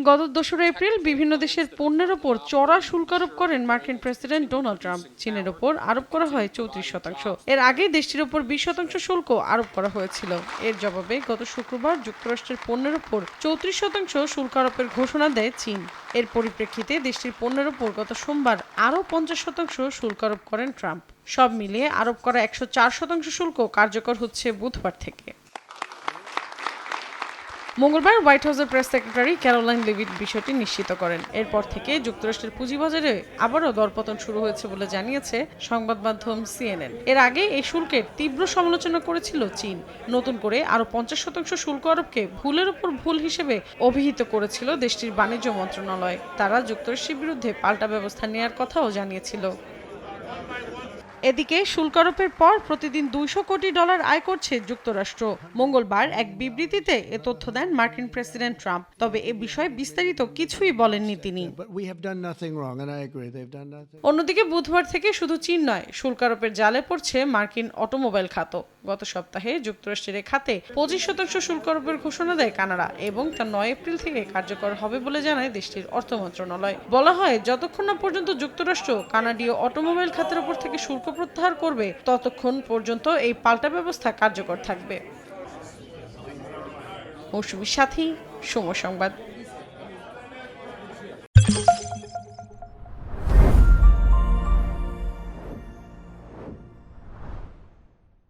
গত 2রা এপ্রিল বিভিন্ন দেশের পণ্যের ওপর চড়া শুল্ক আরোপ করেন মার্কিন প্রেসিডেন্ট ডোনাল্ড ট্রাম্প। চীনের ওপর আরোপ করা হয় 34%। এর আগে দেশটির ওপর 20% শুল্ক আরোপ করা হয়েছিল। এর জবাবে গত শুক্রবার যুক্তরাষ্ট্রের পণ্যের ওপর 34% শুল্ক আরোপের ঘোষণা দেয় চীন। এর পরিপ্রেক্ষিতে দেশটির পণ্যের ওপর গত সোমবার আরও 50% শুল্ক আরোপ করেন ট্রাম্প। সব মিলিয়ে আরোপ করা 104% শুল্ক কার্যকর হচ্ছে বুধবার থেকে। মঙ্গলবার হোয়াইট হাউসের প্রেস সেক্রেটারি ক্যারোলাইন লেভিট বিষয়টি নিশ্চিত করেন। এরপর থেকে যুক্তরাষ্ট্রের পুঁজিবাজারে আবারও দরপতন শুরু হয়েছে বলে জানিয়েছে সংবাদ মাধ্যম CNN। এর আগে এই শুল্কের তীব্র সমালোচনা করেছিল চীন। নতুন করে আরও 50% শুল্ক আরোপকে ভুলের উপর ভুল হিসেবে অভিহিত করেছিল দেশটির বাণিজ্য মন্ত্রণালয়। তারা যুক্তরাষ্ট্রের বিরুদ্ধে পাল্টা ব্যবস্থা নেওয়ার কথাও জানিয়েছিল। এদিকে শুল্ক আরোপের পর প্রতিদিন $200 কোটি আয় করছে যুক্তরাষ্ট্র। মঙ্গলবার এক বিবৃতিতে এ তথ্য দেন মার্কিন প্রেসিডেন্ট ট্রাম্প। তবে এ বিষয়ে বিস্তারিত কিছুই বলেননি তিনি। অন্যদিকে বুধবার থেকে শুধু চীন নয়, শুল্ক আরোপের জালে পড়ছে মার্কিন অটোমোবাইল খাতও। গত সপ্তাহে যুক্তরাষ্ট্রের খাতে 25% শুল্ক আরোপের ঘোষণা দেয় কানাডা এবং তা 9 এপ্রিল থেকে কার্যকর হবে বলে জানায় দেশটির অর্থ মন্ত্রণালয়। বলা হয়, যতক্ষণ না পর্যন্ত যুক্তরাষ্ট্র কানাডীয় অটোমোবাইল খাতের উপর থেকে শুল্ক প্রত্যাহার করবে ততক্ষণ পর্যন্ত এই পাল্টা ব্যবস্থা কার্যকর থাকবে। মৌসুমীর সাথী, সময় সংবাদ।